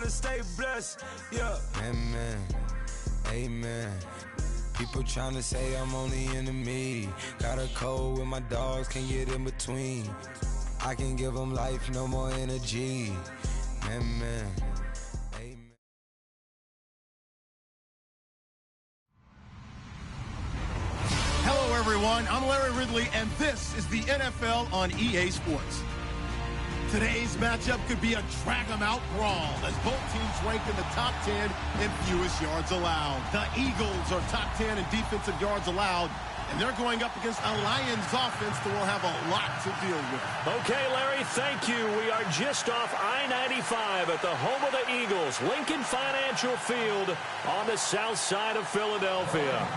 better stay blessed. Yeah. Amen. Amen. People trying to say I'm on the enemy. Got a cold with my dogs, can't get in between. I can give them life, no more energy. Amen. Amen. Hello, everyone. I'm Larry Ridley, and this is the NFL on EA Sports. Today's matchup could be a drag-em-out brawl as both teams rank in the top 10 in fewest yards allowed. The Eagles are top 10 in defensive yards allowed, and they're going up against a Lions offense that will have a lot to deal with. Okay, Larry, thank you. We are just off I-95 at the home of the Eagles, Lincoln Financial Field on the south side of Philadelphia.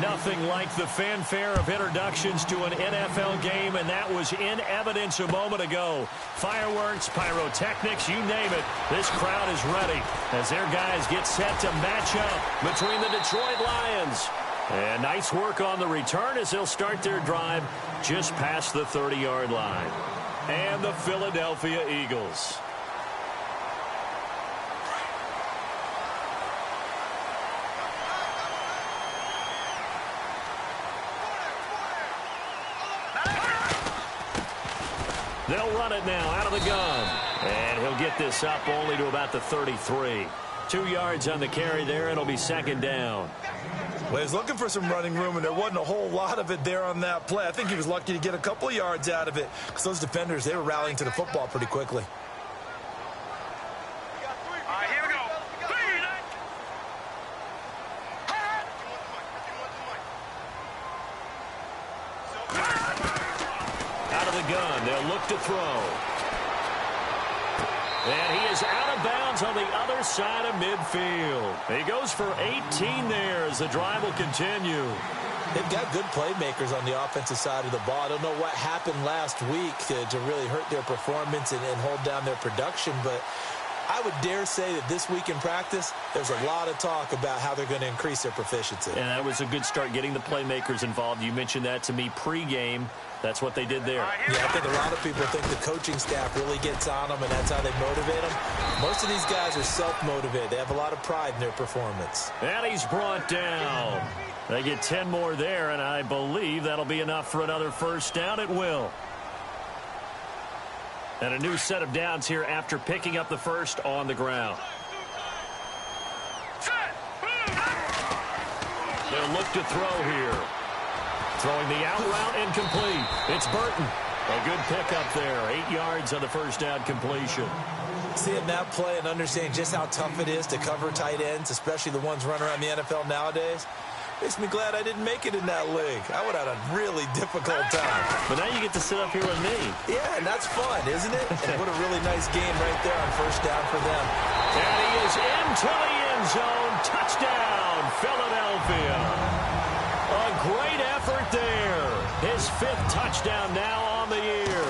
Nothing like the fanfare of introductions to an NFL game, and that was in evidence a moment ago. Fireworks, pyrotechnics, you name it. This crowd is ready as their guys get set to match up between the Detroit Lions. And nice work on the return as they'll start their drive just past the 30-yard line. And the Philadelphia Eagles. They'll run it now out of the gun. And he'll get this up only to about the 33. 2 yards on the carry there. It'll be second down. Well, he's looking for some running room, and there wasn't a whole lot of it there on that play. I think he was lucky to get a couple of yards out of it because those defenders, they were rallying to the football pretty quickly. Here we go. Out of the gun, they'll look to throw. And he is out of bounds on the other side of midfield. He goes for 18 there as the drive will continue. They've got good playmakers on the offensive side of the ball. I don't know what happened last week to really hurt their performance and hold down their production, but I would dare say that this week in practice, there's a lot of talk about how they're going to increase their proficiency. And that was a good start getting the playmakers involved. You mentioned that to me pregame. That's what they did there. Yeah, I think a lot of people think the coaching staff really gets on them, and that's how they motivate them. Most of these guys are self-motivated. They have a lot of pride in their performance. And he's brought down. They get 10 more there, and I believe that'll be enough for another first down. It will. And a new set of downs here after picking up the first on the ground. They'll look to throw here. Throwing the out route incomplete. It's Burton. A good pickup there. 8 yards on the first down completion. Seeing that play and understanding just how tough it is to cover tight ends, especially the ones running around the NFL nowadays, makes me glad I didn't make it in that league. I would have had a really difficult time. But now you get to sit up here with me. Yeah, and that's fun, isn't it? And what a really nice game right there on first down for them. And he is into the end zone. Touchdown, Philadelphia. A great effort there. His 5th touchdown now on the year.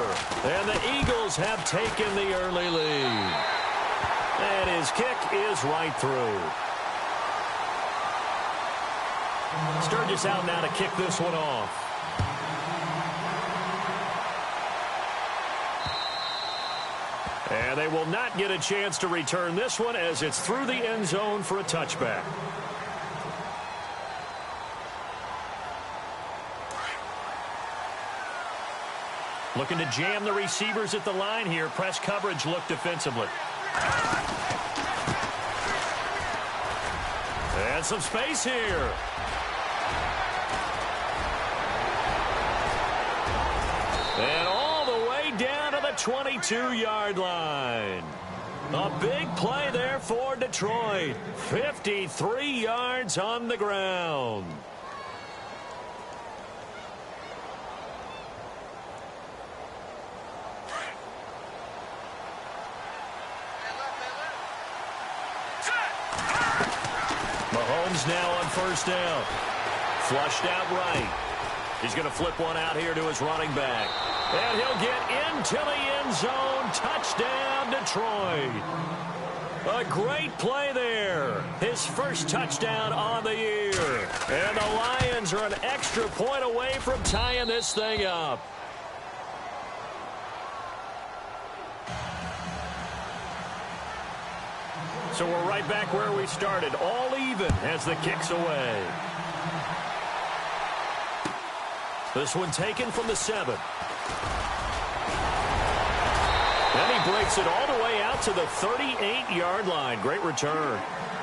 And the Eagles have taken the early lead. And his kick is right through. Sturgis out now to kick this one off. And they will not get a chance to return this one as it's through the end zone for a touchback. Looking to jam the receivers at the line here. Press coverage look defensively. And some space here. And all the way down to the 22-yard line. A big play there for Detroit. 53 yards on the ground. Mahomes now on first down. Flushed out right. He's going to flip one out here to his running back. And he'll get into the end zone. Touchdown, Detroit. A great play there. His first touchdown on the year. And the Lions are an extra point away from tying this thing up. So we're right back where we started, all even as the kick's away. This one taken from the 7. And he breaks it all the way out to the 38-yard line. Great return.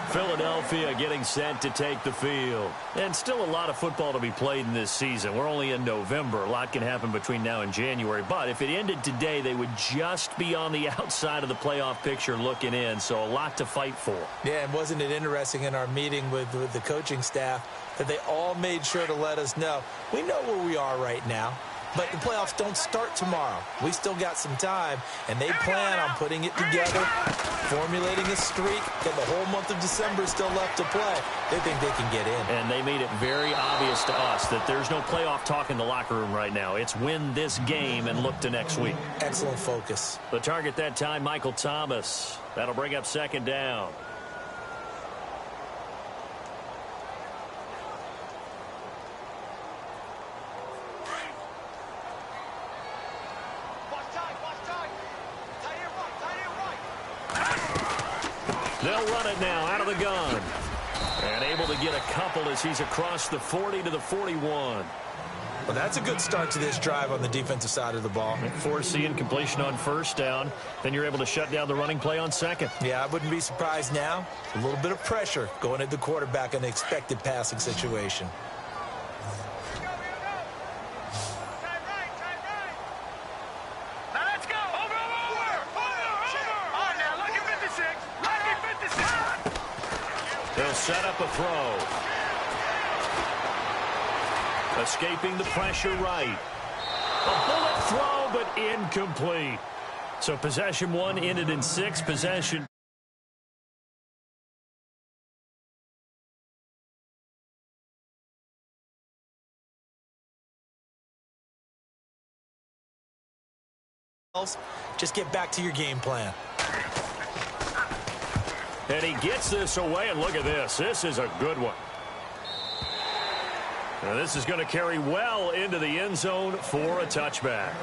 Philadelphia getting set to take the field. And still a lot of football to be played in this season. We're only in November. A lot can happen between now and January. But if it ended today, they would just be on the outside of the playoff picture looking in. So a lot to fight for. Yeah, and wasn't it interesting in our meeting with the coaching staff that they all made sure to let us know, we know where we are right now. But the playoffs don't start tomorrow. We still got some time, and they plan on putting it together, formulating a streak, and the whole month of December is still left to play. They think they can get in. And they made it very obvious to us that there's no playoff talk in the locker room right now. It's win this game and look to next week. Excellent focus. The target that time, Michael Thomas. That'll bring up 2nd down. They'll run it now out of the gun. And able to get a couple as he's across the 40 to the 41. Well, that's a good start to this drive on the defensive side of the ball. Forcing completion on 1st down. Then you're able to shut down the running play on 2nd. Yeah, I wouldn't be surprised now. A little bit of pressure going at the quarterback in an expected passing situation. They'll set up a throw. Escaping the pressure right. A bullet throw, but incomplete. So possession 1 ended in 6. Possession. Just get back to your game plan. And he gets this away, and look at this. This is a good one. Now this is going to carry well into the end zone for a touchback.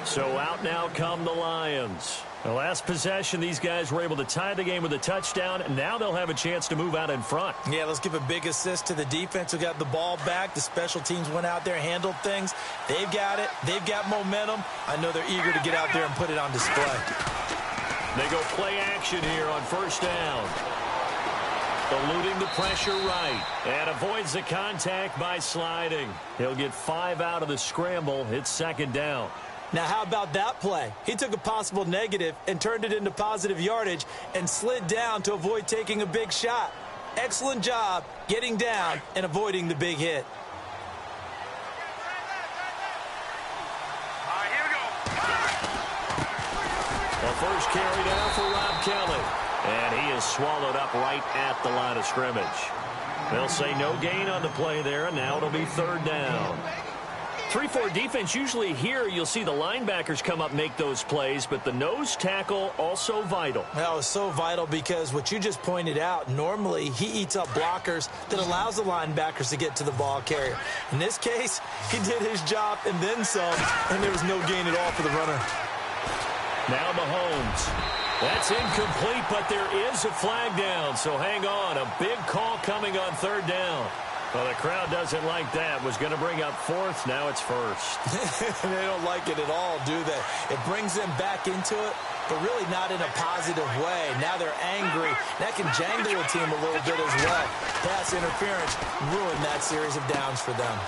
So out now come the Lions. The last possession, these guys were able to tie the game with a touchdown. Now they'll have a chance to move out in front. Yeah, let's give a big assist to the defense who got the ball back. The special teams went out there, handled things. They've got it. They've got momentum. I know they're eager to get out there and put it on display. They go play action here on 1st down. Eluding the pressure right. And avoids the contact by sliding. He'll get 5 out of the scramble. It's 2nd down. Now, how about that play? He took a possible negative and turned it into positive yardage and slid down to avoid taking a big shot. Excellent job getting down and avoiding the big hit. The first carry down for Rob Kelly. And he is swallowed up right at the line of scrimmage. They'll say no gain on the play there, and now it'll be 3rd down. 3-4 defense, usually here you'll see the linebackers come up, make those plays, but the nose tackle also vital. That was so vital because what you just pointed out, normally he eats up blockers that allows the linebackers to get to the ball carrier. In this case, he did his job and then some, and there was no gain at all for the runner. Now Mahomes. That's incomplete, but there is a flag down, so hang on. A big call coming on 3rd down. Well, the crowd doesn't like that. Was going to bring up 4th. Now it's 1st. They don't like it at all, do they? It brings them back into it, but really not in a positive way. Now they're angry. That can jangle a team a little bit as well. Pass interference ruined that series of downs for them.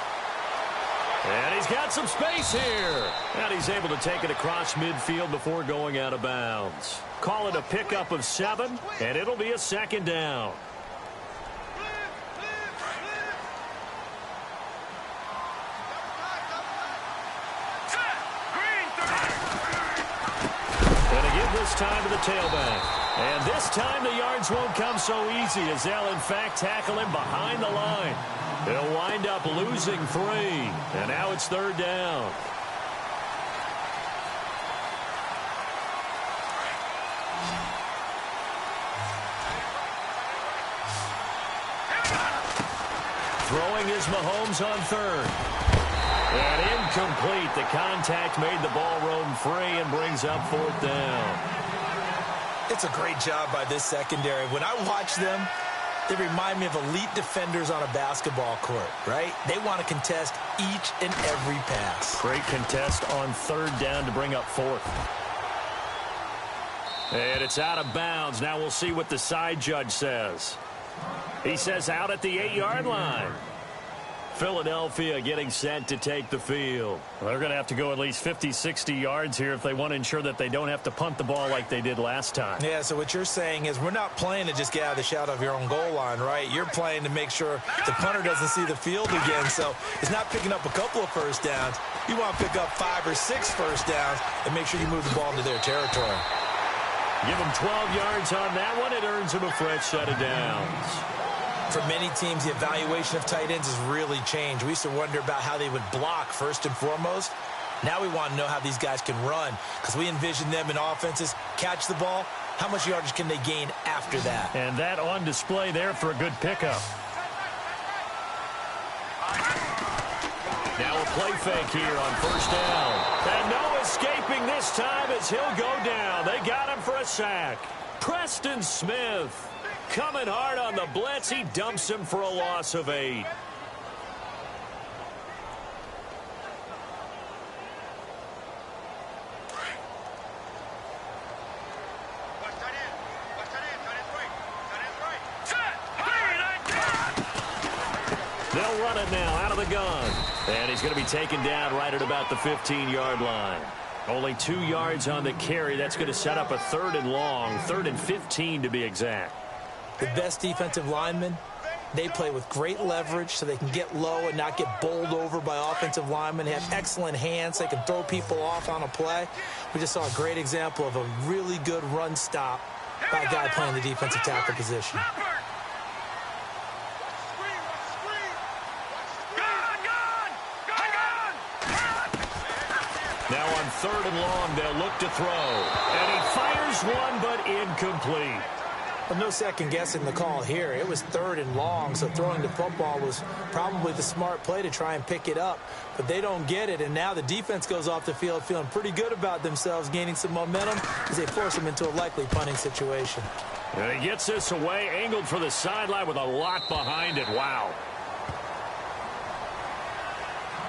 And he's got some space here. And he's able to take it across midfield before going out of bounds. Call it a pickup of 7, and it'll be a 2nd down. This time to the tailback. And this time the yards won't come so easy as they'll in fact tackle him behind the line. They'll wind up losing 3. And now it's 3rd down. Throwing is Mahomes on 3rd. And incomplete. The contact made the ball roam free and brings up 4th down. It's a great job by this secondary. When I watch them, they remind me of elite defenders on a basketball court, right? They want to contest each and every pass. Great contest on third down to bring up fourth. And it's out of bounds. Now we'll see what the side judge says. He says out at the 8-yard line. Philadelphia getting set to take the field. Well, they're going to have to go at least 50, 60 yards here if they want to ensure that they don't have to punt the ball like they did last time. Yeah, so what you're saying is we're not playing to just get out of the shadow of your own goal line, right? You're playing to make sure the punter doesn't see the field again. So it's not picking up a couple of first downs. You want to pick up 5 or 6 first downs and make sure you move the ball into their territory. Give them 12 yards on that one. It earns them a fresh set of downs. For many teams, the evaluation of tight ends has really changed. We used to wonder about how they would block first and foremost. Now we want to know how these guys can run because we envision them in offenses, catch the ball. How much yardage can they gain after that? And that on display there for a good pickup. Now a play fake here on first down. And no escaping this time as he'll go down. They got him for a sack. Preston Smith coming hard on the blitz. He dumps him for a loss of 8. They'll run it now out of the gun. And he's going to be taken down right at about the 15-yard line. Only 2 yards on the carry. That's going to set up a 3rd and long, 3rd and 15 to be exact. The best defensive linemen, they play with great leverage so they can get low and not get bowled over by offensive linemen. They have excellent hands. They can throw people off on a play. We just saw a great example of a really good run stop by a guy playing the defensive tackle position. Now on 3rd and long, they'll look to throw. And he fires one, but incomplete. Well, no second guessing the call here. It was 3rd and long, so throwing the football was probably the smart play to try and pick it up. But they don't get it, and now the defense goes off the field feeling pretty good about themselves, gaining some momentum as they force them into a likely punting situation. And he gets this away, angled for the sideline with a lot behind it. Wow.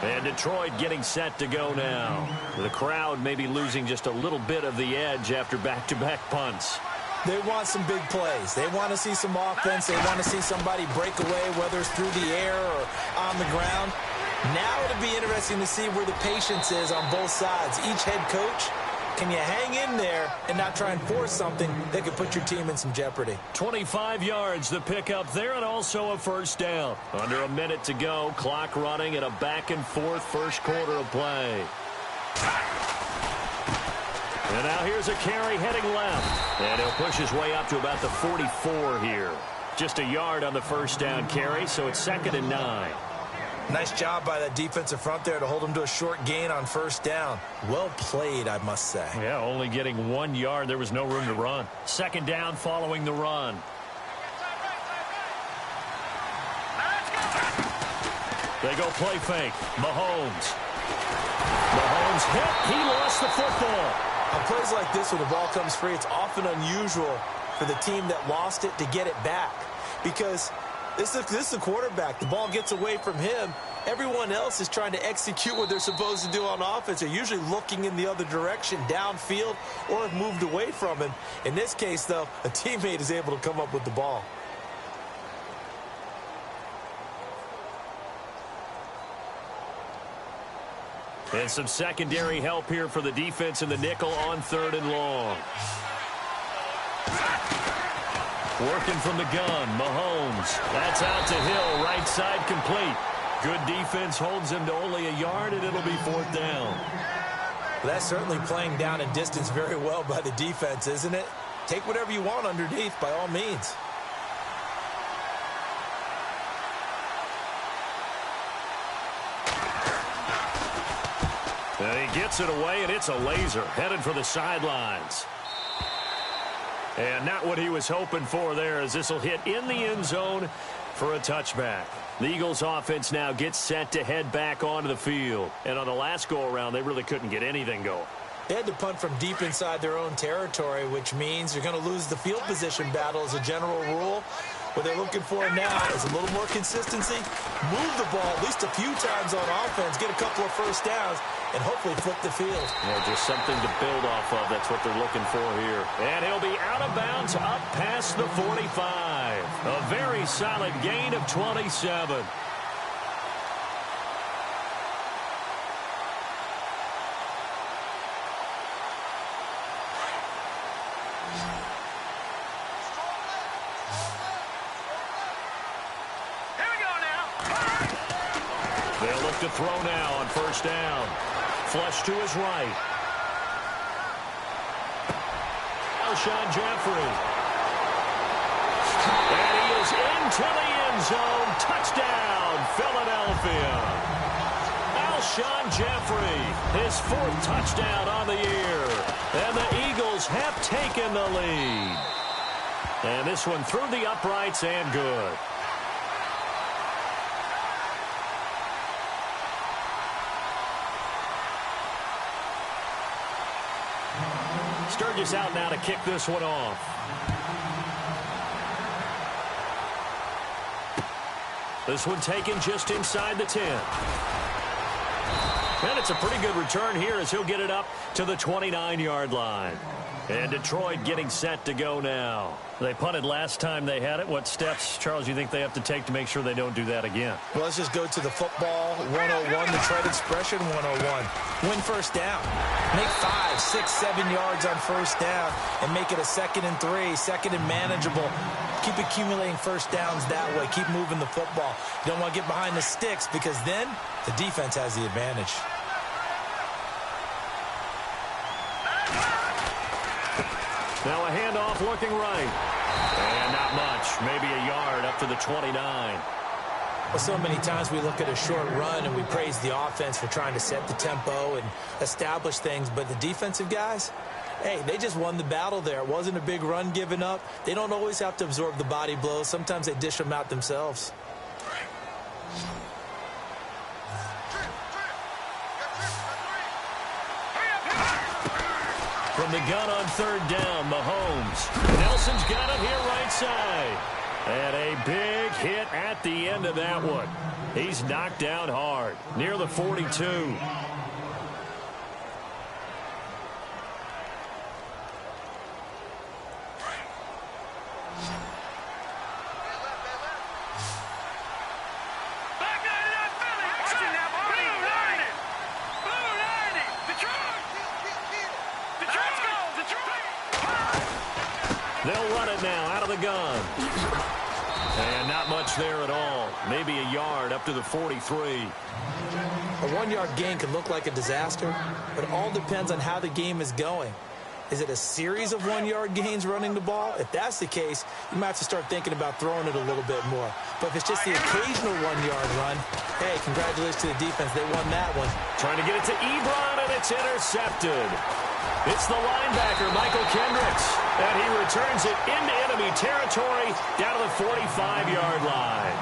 And Detroit getting set to go now. The crowd maybe losing just a little bit of the edge after back-to-back punts. They want some big plays. They want to see some offense. They want to see somebody break away, whether it's through the air or on the ground. Now it'll be interesting to see where the patience is on both sides. Each head coach, can you hang in there and not try and force something that could put your team in some jeopardy? 25 yards the pickup there, and also a first down. Under a minute to go, clock running, and a back-and-forth first quarter of play. And now here's a carry heading left. And he'll push his way up to about the 44 here. Just a yard on the first down carry, so it's 2nd and 9. Nice job by that defensive front there to hold him to a short gain on first down. Well played, I must say. Yeah, only getting 1 yard. There was no room to run. 2nd down following the run. They go play fake. Mahomes hit. He lost the football. On plays like this where the ball comes free, it's often unusual for the team that lost it to get it back. Because this is the quarterback. The ball gets away from him. Everyone else is trying to execute what they're supposed to do on offense. They're usually looking in the other direction, downfield, or have moved away from him. In this case, though, a teammate is able to come up with the ball. And some secondary help here for the defense in the nickel on 3rd and long. Working from the gun, Mahomes. That's out to Hill, right side complete. Good defense holds him to only a yard, and it'll be 4th down. Well, that's certainly playing down in distance very well by the defense, isn't it? Take whatever you want underneath, by all means. And he gets it away, and it's a laser headed for the sidelines. And not what he was hoping for there, as this will hit in the end zone for a touchback. The Eagles offense now gets set to head back onto the field. And on the last go-around, they really couldn't get anything going. They had to punt from deep inside their own territory, which means you're going to lose the field position battle as a general rule. What they're looking for now is a little more consistency, move the ball at least a few times on offense, get a couple of first downs, and hopefully flip the field. Yeah, just something to build off of. That's what they're looking for here. And he'll be out of bounds up past the 45. A very solid gain of 27. They'll look to throw now on first down. Flush to his right. Alshon Jeffrey. And he is into the end zone. Touchdown, Philadelphia. Alshon Jeffrey, his 4th touchdown on the year. And the Eagles have taken the lead. And this one through the uprights and good. Sturgis out now to kick this one off. This one taken just inside the 10. And it's a pretty good return here as he'll get it up to the 29-yard line. And Detroit getting set to go now. They punted last time they had it. What steps, Charles, you think they have to take to make sure they don't do that again? Well, let's just go to the football 101, Detroit expression 101. Win first down. Make 5, 6, 7 yards on first down and make it a 2nd and 3, 2nd and manageable. Keep accumulating first downs that way. Keep moving the football. You don't want to get behind the sticks because then the defense has the advantage. Now a handoff looking right. And not much. Maybe a yard up to the 29. Well, so many times we look at a short run and we praise the offense for trying to set the tempo and establish things. But the defensive guys, hey, they just won the battle there. It wasn't a big run given up. They don't always have to absorb the body blows. Sometimes they dish them out themselves. From the gun on 3rd down, Mahomes. Nelson's got it here right side. And a big hit at the end of that one. He's knocked down hard, near the 42. They'll run it now out of the gun. And not much there at all. Maybe a yard up to the 43. A 1-yard gain can look like a disaster, but it all depends on how the game is going. Is it a series of 1-yard gains running the ball? If that's the case, you might have to start thinking about throwing it a little bit more. But if it's just the occasional 1-yard run, hey, congratulations to the defense. They won that one. Trying to get it to Ebron, and it's intercepted. It's the linebacker, Michael Kendricks, and he returns it into enemy territory down to the 45-yard line.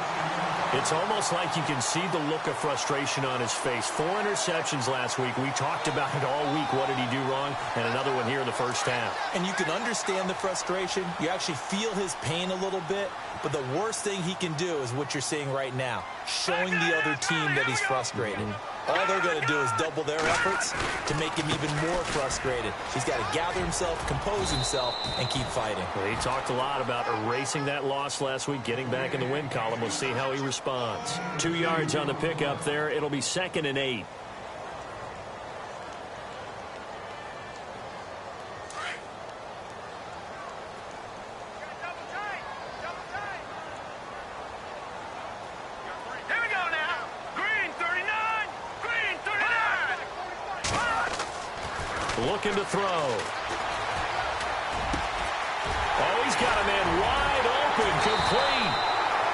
It's almost like you can see the look of frustration on his face. 4 interceptions last week. We talked about it all week. What did he do wrong? And another one here in the first half. And you can understand the frustration. You actually feel his pain a little bit. But the worst thing he can do is what you're seeing right now, showing the other team that he's frustrated. All they're going to do is double their efforts to make him even more frustrated. He's got to gather himself, compose himself, and keep fighting. Well, he talked a lot about erasing that loss last week, getting back in the win column. We'll see how he responds. 2 yards on the pickup there. It'll be 2nd and 8. Looking to throw. Oh, he's got a man wide open, complete.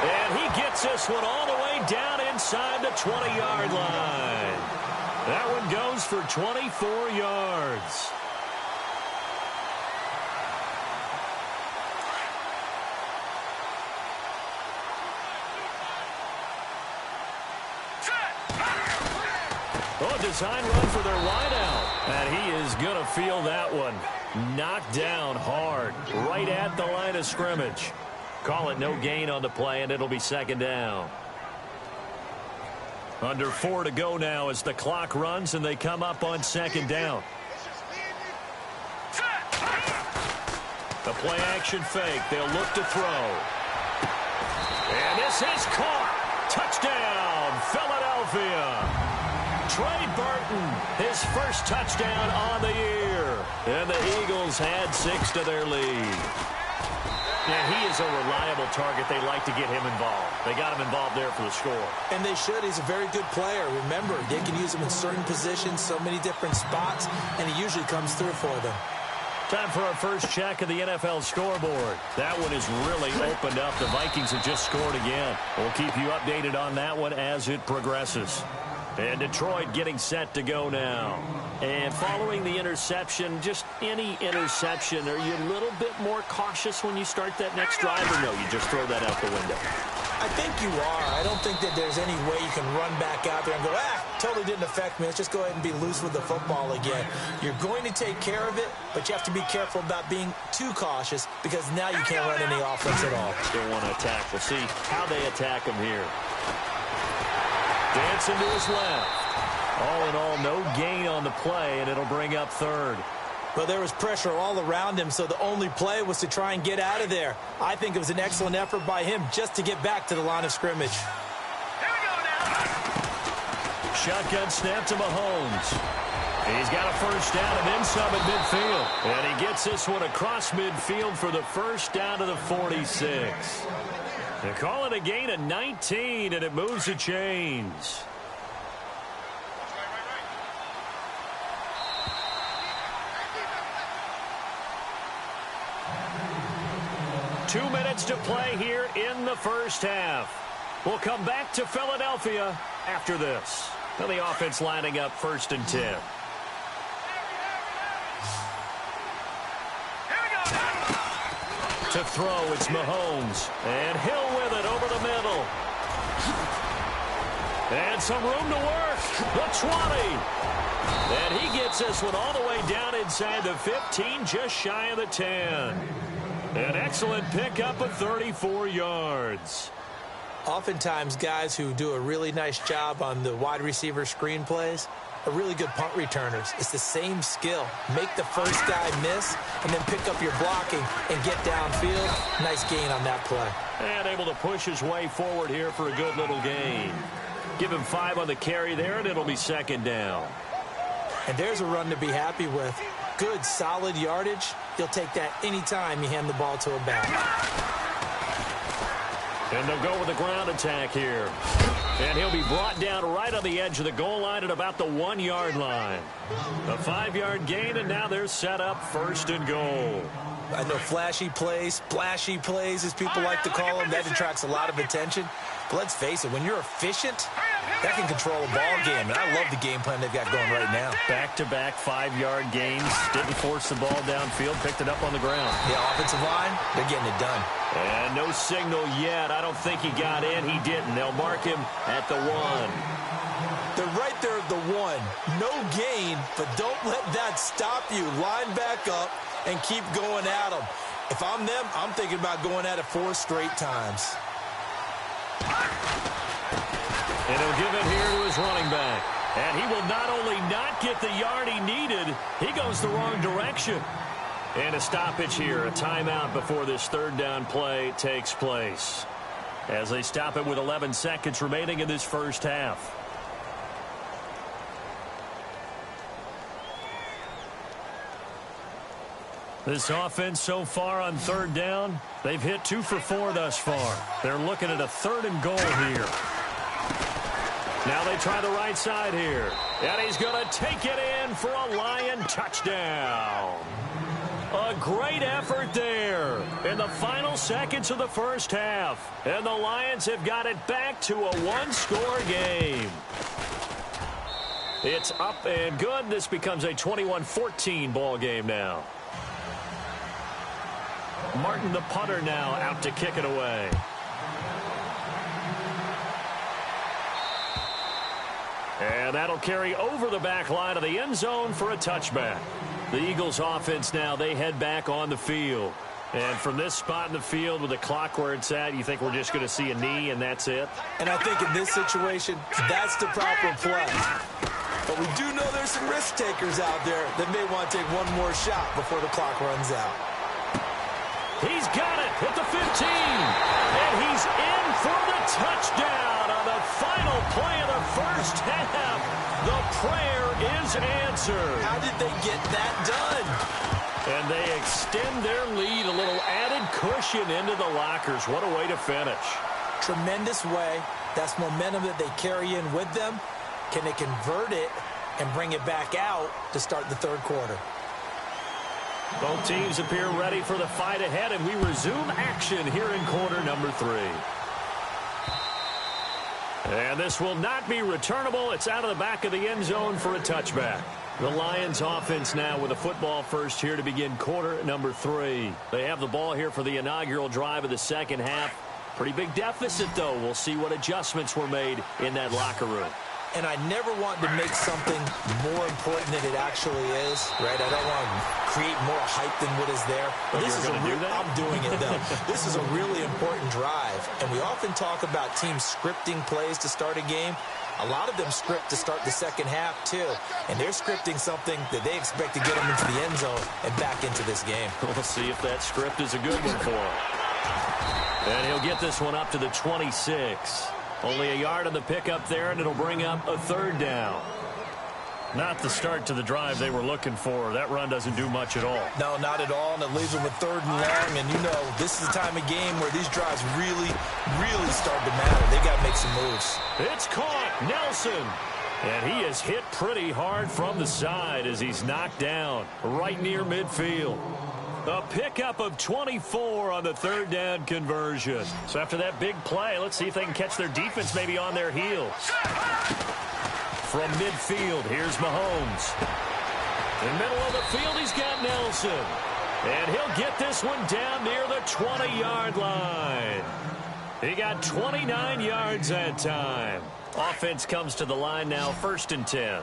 And he gets this one all the way down inside the 20-yard line. That one goes for 24 yards. Oh, design run for their wideout. And he is going to feel that one. Knocked down hard, right at the line of scrimmage. Call it no gain on the play, and it'll be second down. Under 4 to go now as the clock runs, and they come up on second down. The play action fake. They'll look to throw. And this is caught. Touchdown, Philadelphia. Trey Burton, his first touchdown on the year. And the Eagles had 6 to their lead. And he is a reliable target. They like to get him involved. They got him involved there for the score. And they should. He's a very good player. Remember, they can use him in certain positions, so many different spots, and he usually comes through for them. Time for our first check of the NFL scoreboard. That one is really opened up. The Vikings have just scored again. We'll keep you updated on that one as it progresses. And Detroit getting set to go now. And following the interception, just any interception, are you a little bit more cautious when you start that next drive, or no, you just throw that out the window? I think you are. I don't think that there's any way you can run back out there and go, totally didn't affect me. Let's just go ahead and be loose with the football again. You're going to take care of it, but you have to be careful about being too cautious because now you can't run any offense at all. Still want to attack. We'll see how they attack him here. Dancing to his left. All in all, no gain on the play, and it'll bring up third. Well, there was pressure all around him, so the only play was to try and get out of there. I think it was an excellent effort by him just to get back to the line of scrimmage. Here we go now. Shotgun snap to Mahomes. He's got a first down and then some at midfield. And he gets this one across midfield for the first down to the 46. They call it a gain of 19, and it moves the chains. Two minutes to play here in the first half. We'll come back to Philadelphia after this. Now the offense lining up 1st and 10. To throw, it's Mahomes. And Hill with it over the middle. And some room to work. The 20. And he gets this one all the way down inside the 15, just shy of the 10. An excellent pickup of 34 yards. Oftentimes, guys who do a really nice job on the wide receiver screen plays are really good punt returners. It's the same skill. Make the first guy miss and then pick up your blocking and get downfield. Nice gain on that play. And able to push his way forward here for a good little gain. Give him 5 on the carry there, and it'll be second down. And there's a run to be happy with. Good, solid yardage. You'll take that anytime you hand the ball to a back. And they'll go with the ground attack here. And he'll be brought down right on the edge of the goal line at about the 1-yard line. A 5-yard gain, and now they're set up 1st and goal. I know flashy plays, splashy plays, as people like to call them, that attracts a lot of attention. But let's face it, when you're efficient, that can control a ball game. And I love the game plan they've got going right now. Back-to-back 5-yard gains. Didn't force the ball downfield. Picked it up on the ground. Yeah, offensive line, they're getting it done. And no signal yet. I don't think he got in. He didn't. They'll mark him at the 1. They're right there at the 1. No gain, but don't let that stop you. Line back up and keep going at them. If I'm them, I'm thinking about going at it 4 straight times. And he'll give it here to his running back. And he will not only not get the yard he needed, he goes the wrong direction. And a stoppage here, a timeout before this 3rd down play takes place. As they stop it with 11 seconds remaining in this first half. This offense so far on 3rd down, they've hit 2 for 4 thus far. They're looking at a 3rd and goal here. Now they try the right side here. And he's going to take it in for a Lion touchdown. A great effort there in the final seconds of the first half. And the Lions have got it back to a 1-score game. It's up and good. This becomes a 21-14 ball game now. Martin, the punter, now out to kick it away. And that'll carry over the back line of the end zone for a touchback. The Eagles offense now, they head back on the field. And from this spot in the field with the clock where it's at, you think we're just going to see a knee and that's it? And I think in this situation, that's the proper play. But we do know there's some risk takers out there that may want to take one more shot before the clock runs out. He's got it at the 15. And he's in for the touchdown on the final play of the first half. The prayer is answered. How did they get that done? And they extend their lead, a little added cushion into the lockers. What a way to finish. Tremendous way. That's momentum that they carry in with them. Can they convert it and bring it back out to start the third quarter? Both teams appear ready for the fight ahead, and we resume action here in quarter number 3. And this will not be returnable. It's out of the back of the end zone for a touchback. The Lions offense now with a football first here to begin quarter number 3. They have the ball here for the inaugural drive of the second half. Pretty big deficit, though. We'll see what adjustments were made in that locker room. And I never want to make something more important than it actually is, right? I don't want to create more hype than what is there. But this is I'm doing it, though. This is a really important drive. And we often talk about teams scripting plays to start a game. A lot of them script to start the second half, too. And they're scripting something that they expect to get them into the end zone and back into this game. We'll see if that script is a good one for him. And he'll get this one up to the 26. Only a yard on the pickup there, and it'll bring up a third down. Not the start to the drive they were looking for. That run doesn't do much at all. No, not at all, and it leaves them with third and long. And, you know, this is the time of game where these drives really, really start to matter. They got to make some moves. It's caught. Nelson. And he is hit pretty hard from the side as he's knocked down right near midfield. A pickup of 24 on the third down conversion. So after that big play, let's see if they can catch their defense maybe on their heels. From midfield, here's Mahomes. In the middle of the field, he's got Nelson. And he'll get this one down near the 20-yard line. He got 29 yards that time. Offense comes to the line now, 1st and 10.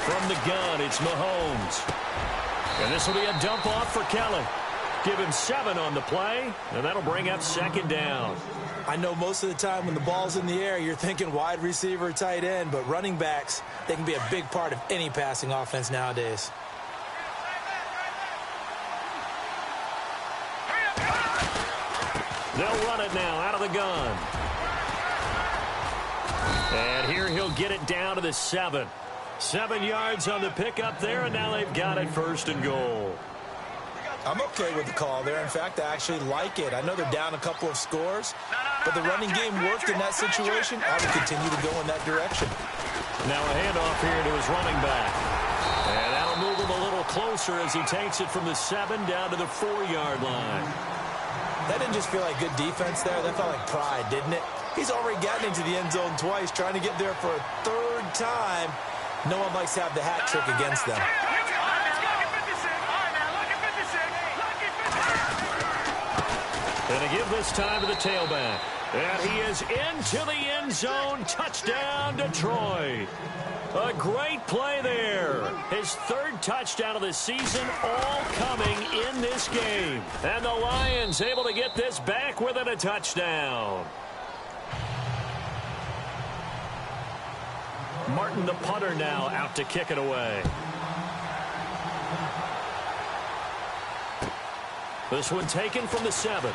From the gun, it's Mahomes. And this will be a dump off for Kelly. Give him 7 on the play, and that'll bring up 2nd down. I know most of the time when the ball's in the air, you're thinking wide receiver, tight end, but running backs, they can be a big part of any passing offense nowadays. They'll run it now out of the gun. And here he'll get it down to the 7. 7 yards on the pickup there, and now they've got it 1st and goal. I'm okay with the call there. In fact, I actually like it. I know they're down a couple of scores, but the running game worked in that situation. I would continue to go in that direction. Now a handoff here to his running back. And that'll move him a little closer as he takes it from the 7 down to the 4-yard line. That didn't just feel like good defense there. That felt like pride, didn't it? He's already gotten into the end zone twice, trying to get there for a 3rd time. No one likes to have the hat trick against them. And to give this time to the tailback. And he is into the end zone. Touchdown, Detroit. A great play there. His 3rd touchdown of the season, all coming in this game. And the Lions able to get this back within a touchdown. Martin, the punter, now out to kick it away. This one taken from the 7.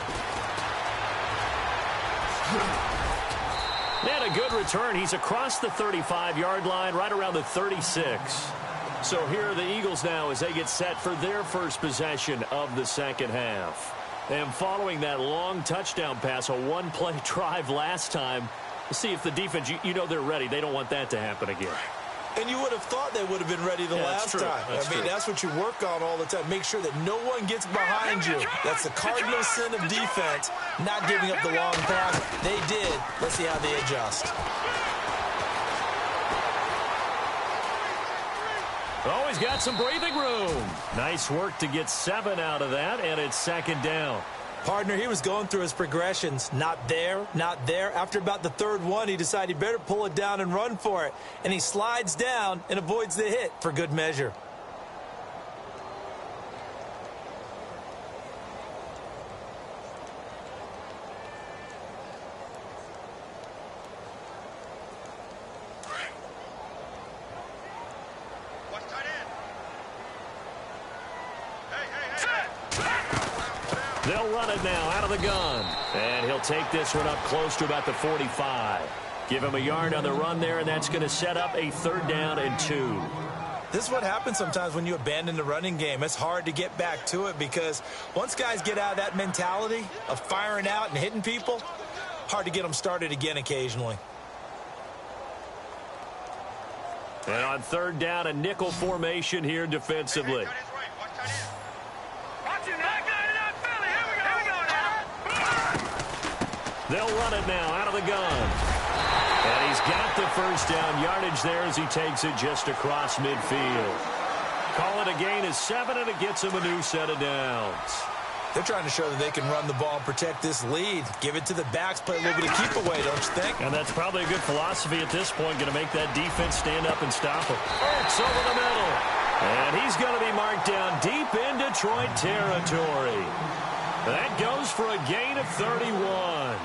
And a good return. He's across the 35-yard line, right around the 36. So here are the Eagles now as they get set for their first possession of the second half. And following that long touchdown pass, a one-play drive last time, see if the defense, you know they're ready. They don't want that to happen again. And you would have thought they would have been ready the last time. That's what you work on all the time. Make sure that no one gets behind you. That's the cardinal sin of defense, not giving up the long pass. They did. Let's see how they adjust. Oh, he's got some breathing room. Nice work to get 7 out of that, and it's 2nd down. Partner, he was going through his progressions. Not there, not there. After about the third one, he decided he better pull it down and run for it. And he slides down and avoids the hit for good measure. They'll run it now out of the gun. And he'll take this one up close to about the 45. Give him a yard on the run there, and that's going to set up a 3rd down and 2. This is what happens sometimes when you abandon the running game. It's hard to get back to it because once guys get out of that mentality of firing out and hitting people, hard to get them started again occasionally. And on 3rd down, a nickel formation here defensively. They'll run it now out of the gun. And he's got the 1st down yardage there as he takes it just across midfield. Call it a gain of 7, and it gets him a new set of downs. They're trying to show that they can run the ball and protect this lead. Give it to the backs, play a little bit of keep away, don't you think? And that's probably a good philosophy at this point, going to make that defense stand up and stop him. Ertz over the middle. And he's going to be marked down deep in Detroit territory. That goes for a gain of 31.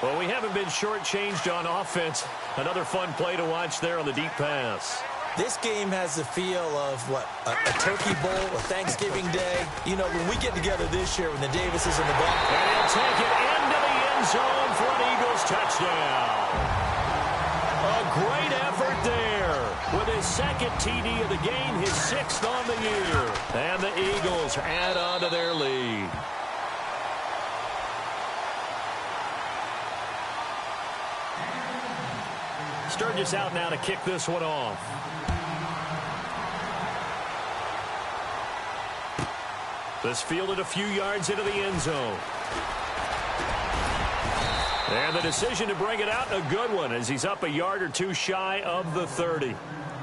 Well, we haven't been shortchanged on offense. Another fun play to watch there on the deep pass. This game has the feel of, a Turkey Bowl, a Thanksgiving Day. You know, when we get together this year when the Davis is in the ball. And he'll take it into the end zone for an Eagles touchdown. A great effort there. With his 2nd TD of the game, his 6th on the year. And the Eagles add on to their lead. Sturgis out now to kick this one off. This fielded a few yards into the end zone. And the decision to bring it out, a good one, as he's up a yard or 2 shy of the 30.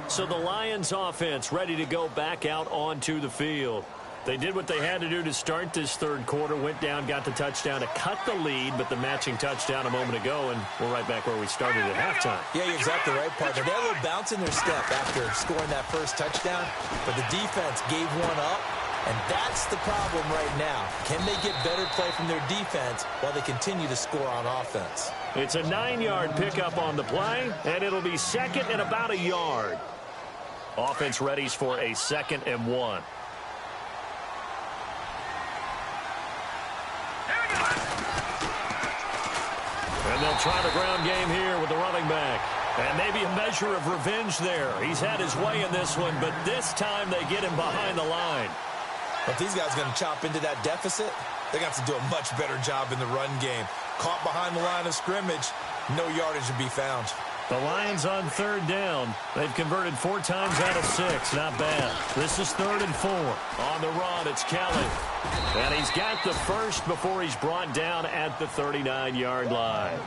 So the Lions offense ready to go back out onto the field. They did what they had to do to start this 3rd quarter, went down, got the touchdown to cut the lead, but the matching touchdown a moment ago, and we're right back where we started at halftime. Yeah, you're exactly right, partner. They had a little bounce in their step after scoring that 1st touchdown, but the defense gave one up, and that's the problem right now. Can they get better play from their defense while they continue to score on offense? It's a 9-yard pickup on the play, and it'll be 2nd and about a yard. Offense readies for a 2nd and 1. And they'll try the ground game here with the running back. And maybe a measure of revenge there. He's had his way in this one, but this time they get him behind the line. If these guys are going to chop into that deficit, they're going to have to do a much better job in the run game. Caught behind the line of scrimmage, no yardage to be found. The Lions on 3rd down. They've converted 4 times out of 6. Not bad. This is 3rd and 4. On the run, it's Kelly. And he's got the 1st before he's brought down at the 39-yard line.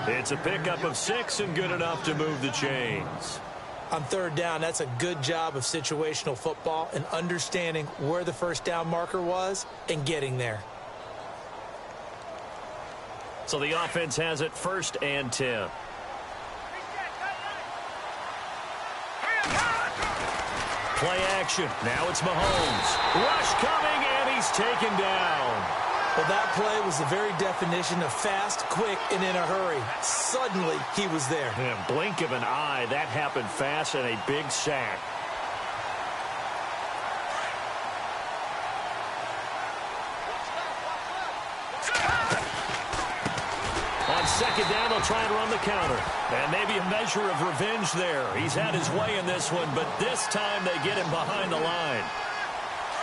It's a pickup of 6 and good enough to move the chains. On 3rd down, that's a good job of situational football and understanding where the 1st down marker was and getting there. So the offense has it 1st and 10. Play action. Now it's Mahomes. Rush coming, and he's taken down. Well, that play was the very definition of fast, quick, and in a hurry. Suddenly, he was there. Yeah, blink of an eye. That happened fast and a big sack. On 2nd down, they'll try and run the counter. And maybe a measure of revenge there. He's had his way in this one, but this time they get him behind the line.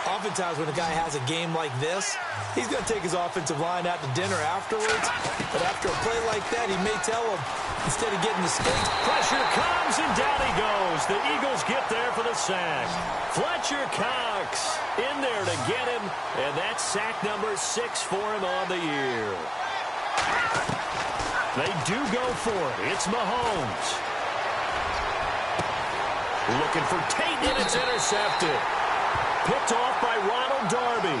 Oftentimes when a guy has a game like this, he's going to take his offensive line out to dinner afterwards. But after a play like that, he may tell him, instead of getting the stakes. Pressure comes, and down he goes. The Eagles get there for the sack. Fletcher Cox in there to get him, and that's sack number 6 for him on the year. They do go for it. It's Mahomes. Looking for Tate, and it's intercepted. Picked off by Ronald Darby.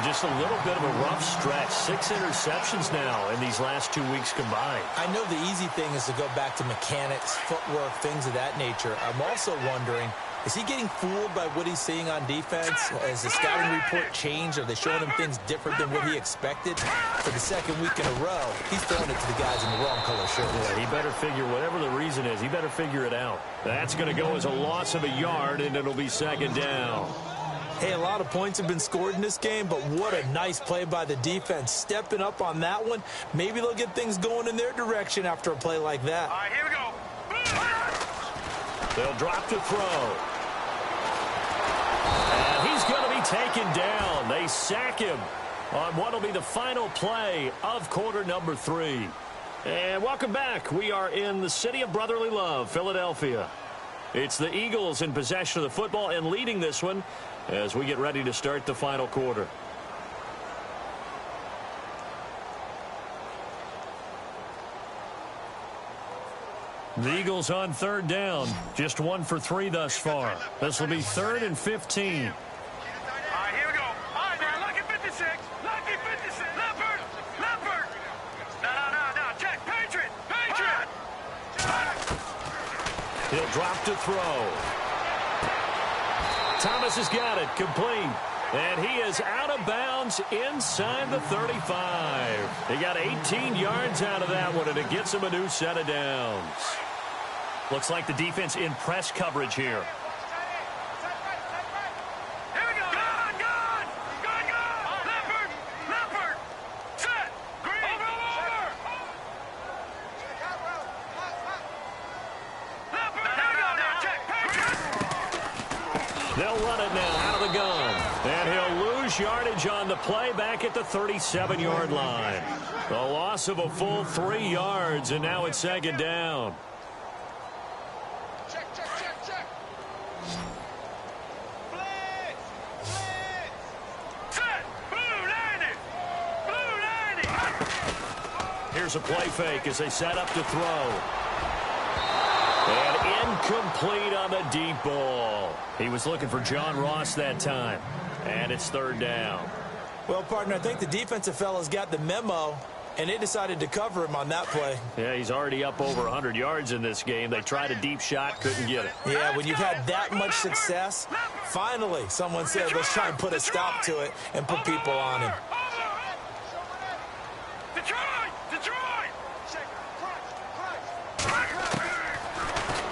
Just a little bit of a rough stretch. 6 interceptions now in these last 2 weeks combined. I know the easy thing is to go back to mechanics, footwork, things of that nature. I'm also wondering, is he getting fooled by what he's seeing on defense? Has the scouting report changed? Are they showing him things different than what he expected? For the second week in a row, he's throwing it to the guys in the wrong color shirt. Yeah, he better figure, whatever the reason is, he better figure it out. That's going to go as a loss of a yard, and it'll be second down. Hey, a lot of points have been scored in this game, but what a nice play by the defense. Stepping up on that one, maybe they'll get things going in their direction after a play like that. All right, here we go. They'll drop to throw. And he's going to be taken down. They sack him on what will be the final play of quarter number 3. And welcome back. We are in the city of brotherly love, Philadelphia. It's the Eagles in possession of the football and leading this one as we get ready to start the final quarter. The Eagles on third down. Just 1 for 3 thus far. This will be 3rd and 15. All right, here we go. All right, now, lucky 56. Lucky 56. Leopard. Leopard. No. Check. Patriot. Patriot. He'll drop to throw. Thomas has got it. Complete. And he is out of bounds inside the 35. He got 18 yards out of that one, and it gets him a new set of downs. Looks like the defense in press coverage here. Here we go. Gone. Leopard. Leopard. Set. Green. Over. Leopard. Now. Check. Patriot. They'll run it now out of the gun. And he'll lose yardage on the play back at the 37-yard line. The loss of a full 3 yards, and now it's second down. Check. Set. Blue 90. Here's a play fake as they set up to throw. And incomplete on the deep ball. He was looking for John Ross that time. And it's third down. Well, partner, I think the defensive fellas got the memo, and they decided to cover him on that play. Yeah, he's already up over 100 yards in this game. They tried a deep shot, couldn't get it. Yeah, when you've had that much success, finally someone said, let's try and put a stop to it and put people on him. Detroit.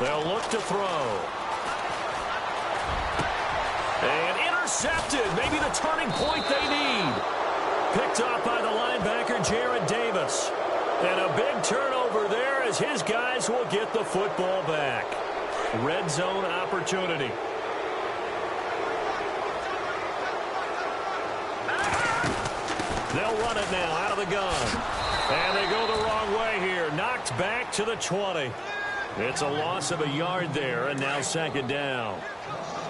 They'll look to throw. And intercepted. Maybe the turning point they need. Picked off by the linebacker, Jarrad Davis. And a big turnover there as his guys will get the football back. Red zone opportunity. They'll run it now out of the gun. And they go the wrong way here. Knocked back to the 20. It's a loss of a yard there, and now second down.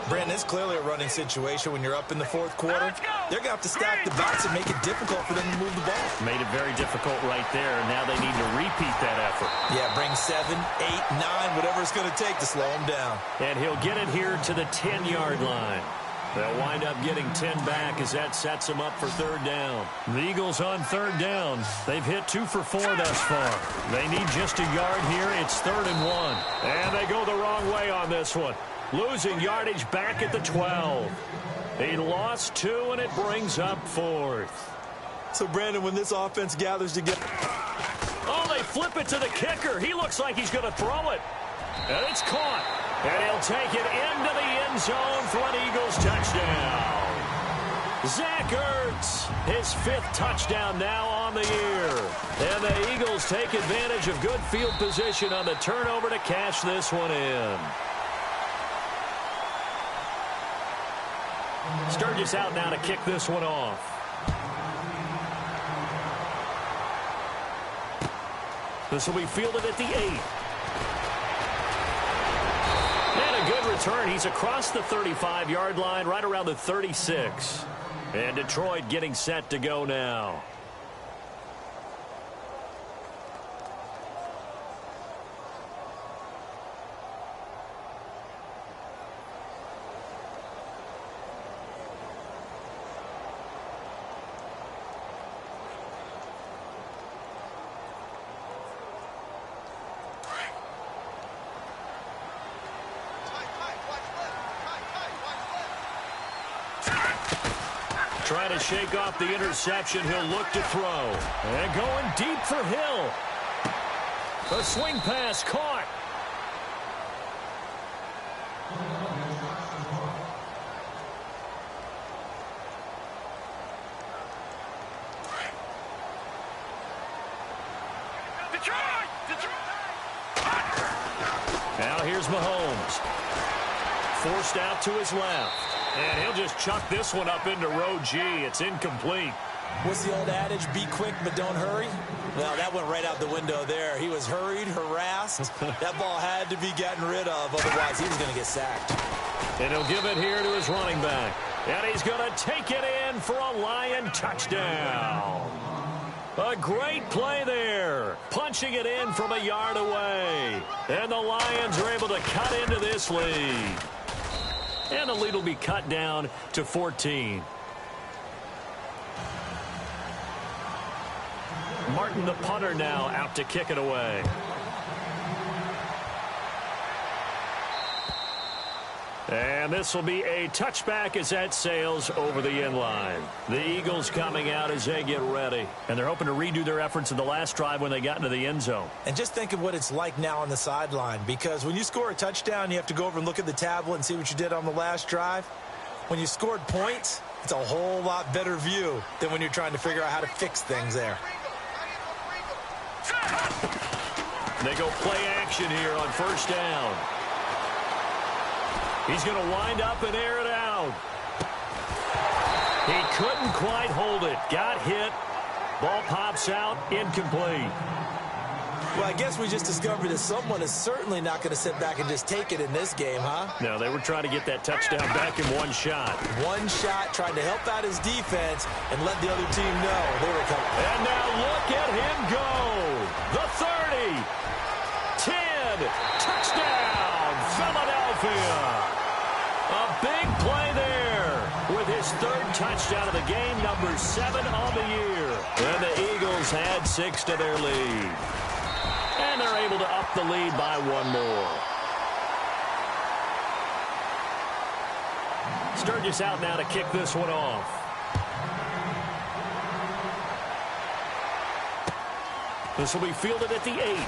Brandon, it's clearly a running situation when you're up in the fourth quarter. They're going to have to stack the box and make it difficult for them to move the ball. Made it very difficult right there, and now they need to repeat that effort. Yeah, bring 7, 8, 9, whatever it's going to take to slow them down. And he'll get it here to the 10-yard line. They'll wind up getting 10 back as that sets them up for third down. The Eagles on third down. They've hit 2 for 4 thus far. They need just a yard here. It's 3rd and 1. And they go the wrong way on this one. Losing yardage back at the 12. He lost 2, and it brings up 4th. So, Brandon, when this offense gathers together... Oh, they flip it to the kicker. He looks like he's going to throw it. And it's caught. And he'll take it into the end zone for an Eagles touchdown. Zach Ertz, his 5th touchdown now on the year. And the Eagles take advantage of good field position on the turnover to cash this one in. Sturgis out now to kick this one off. This will be fielded at the 8. And a good return. He's across the 35-yard line, right around the 36. And Detroit getting set to go now. Trying to shake off the interception. He'll look to throw. And going deep for Hill. A swing pass caught. Now here's Mahomes. Forced out to his left. And he'll just chuck this one up into row G. It's incomplete. What's the old adage? Be quick, but don't hurry? Well, that went right out the window there. He was hurried, harassed. That ball had to be gotten rid of. Otherwise, he was going to get sacked. And he'll give it here to his running back. And he's going to take it in for a Lion touchdown. A great play there. Punching it in from a yard away. And the Lions are able to cut into this lead. And the lead will be cut down to 14. Martin, the punter, now out to kick it away. And this will be a touchback as that sails over the end line. The Eagles coming out as they get ready. And they're hoping to redo their efforts in the last drive when they got into the end zone. And just think of what it's like now on the sideline. Because when you score a touchdown, you have to go over and look at the tablet and see what you did on the last drive. When you scored points, it's a whole lot better view than when you're trying to figure out how to fix things there. They go play action here on first down. He's going to wind up and air it out. He couldn't quite hold it. Got hit. Ball pops out. Incomplete. Well, I guess we just discovered that someone is certainly not going to sit back and just take it in this game, huh? No, they were trying to get that touchdown back in one shot. One shot, trying to help out his defense and let the other team know they were coming. And now look at him go. The 30. 10. Touchdown, Philadelphia. A big play there with his third touchdown of the game, number 7 on the year. And the Eagles add 6 to their lead. And they're able to up the lead by one more. Sturgis out now to kick this one off. This will be fielded at the 8.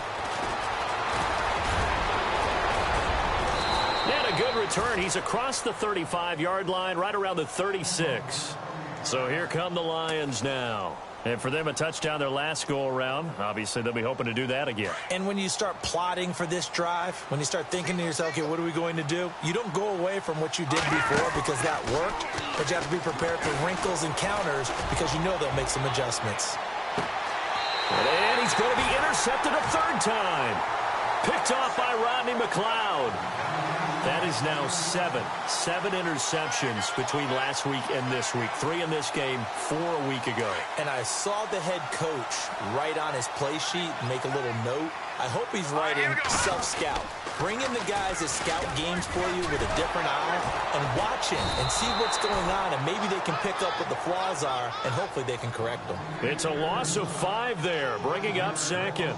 And a good return. He's across the 35-yard line, right around the 36. So here come the Lions now. And for them, a touchdown their last go-around. Obviously, they'll be hoping to do that again. And when you start plotting for this drive, when you start thinking to yourself, okay, what are we going to do? You don't go away from what you did before because that worked, but you have to be prepared for wrinkles and counters because you know they'll make some adjustments. And he's going to be intercepted a third time. Picked off by Rodney McLeod. That is now 7 interceptions between last week and this week. 3 in this game, 4 a week ago. And I saw the head coach write on his play sheet and make a little note. I hope he's writing self-scout. Bring in the guys that scout games for you with a different eye and watch him and see what's going on, and maybe they can pick up what the flaws are, and hopefully they can correct them. It's a loss of 5 there, bringing up second.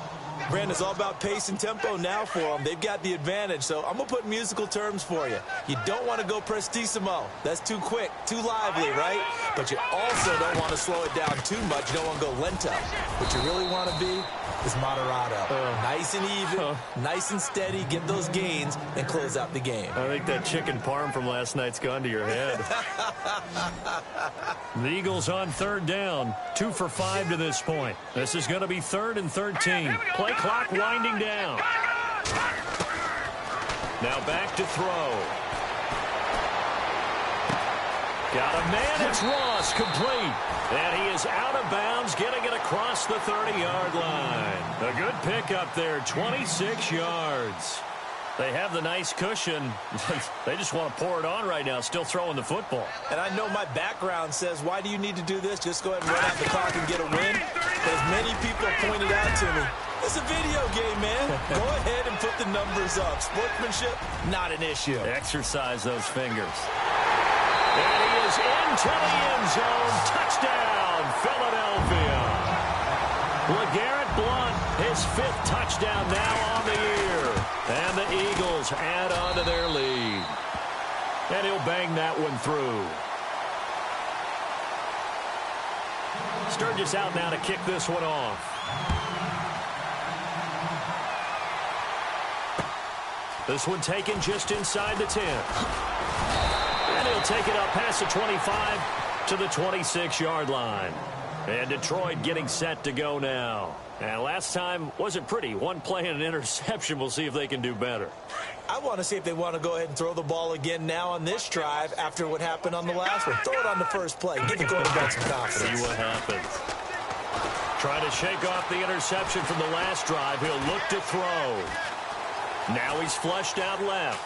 Brandon, it's all about pace and tempo now for them. They've got the advantage, so I'm going to put musical terms for you. You don't want to go prestissimo. That's too quick, too lively, right? But you also don't want to slow it down too much. You don't want to go lento. What you really want to be is moderato. Nice and even, nice and steady, get those gains, and close out the game. I think that chicken parm from last night's gone to your head. The Eagles on third down, 2 for 5 to this point. This is going to be 3rd and 13. Play clock winding down. Now back to throw. Got a man, it's Ross, complete. And he is out of bounds, getting it across the 30-yard line. A good pickup there, 26 yards. They have the nice cushion. They just want to pour it on right now, still throwing the football. And I know my background says, why do you need to do this? Just go ahead and run out the clock and get a win. But as many people have pointed out to me, it's a video game, man. Go ahead and put the numbers up. Sportsmanship, not an issue. Exercise those fingers. And he is into the end zone. Touchdown, Philadelphia. LeGarrette Blount, his 5th touchdown now on the year. And the Eagles add on to their lead. And he'll bang that one through. Sturgis out now to kick this one off. This one taken just inside the 10. And he'll take it up past the 25 to the 26-yard line. And Detroit getting set to go now. And last time wasn't pretty. One play and an interception. We'll see if they can do better. I want to see if they want to go ahead and throw the ball again now on this drive after what happened on the last one. Throw it on the first play. Give the quarterback some confidence. See what happens. Trying to shake off the interception from the last drive. He'll look to throw. Now he's flushed out left.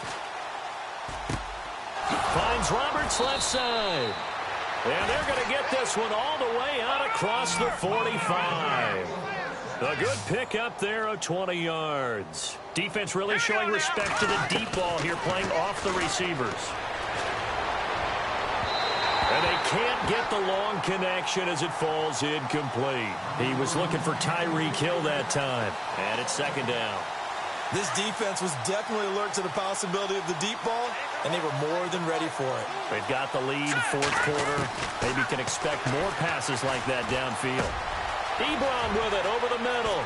Finds Roberts left side. And they're going to get this one all the way out across the 45. A good pickup there of 20 yards. Defense really showing respect to the deep ball here, playing off the receivers. And they can't get the long connection as it falls incomplete. He was looking for Tyreek Hill that time. And it's second down. This defense was definitely alert to the possibility of the deep ball, and they were more than ready for it. They've got the lead, fourth quarter. Maybe can expect more passes like that downfield. Ebron with it over the middle.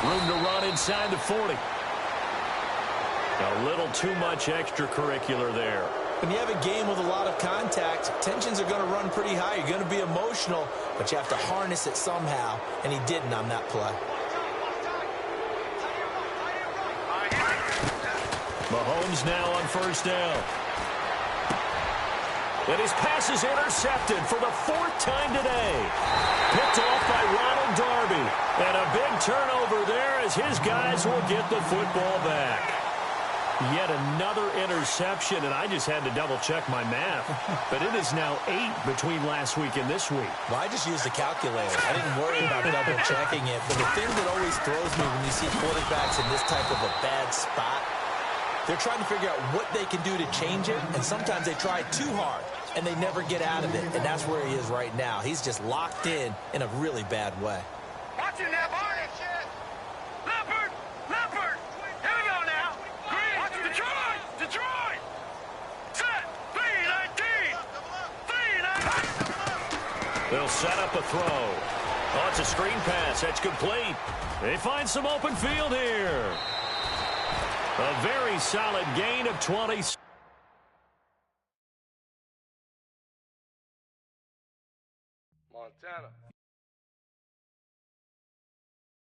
Room to run inside the 40. A little too much extracurricular there. When you have a game with a lot of contact, tensions are going to run pretty high. You're going to be emotional, but you have to harness it somehow, and he didn't on that play. Mahomes now on first down. And his pass is intercepted for the fourth time today. Picked off by Ronald Darby. And a big turnover there as his guys will get the football back. Yet another interception, and I just had to double-check my math. But it is now 8 between last week and this week. Well, I just used the calculator. I didn't worry about double-checking it. But the thing that always throws me when you see quarterbacks in this type of a bad spot, they're trying to figure out what they can do to change it, and sometimes they try too hard, and they never get out of it, and that's where he is right now. He's just locked in a really bad way. Watch it now, boy. Leopard! Leopard! Here we go now. Green! Watch Detroit! Detroit! Set! 3-19! 3-19! They'll set up a throw. Oh, it's a screen pass. That's complete. They find some open field here. A very solid gain of 20. Montana.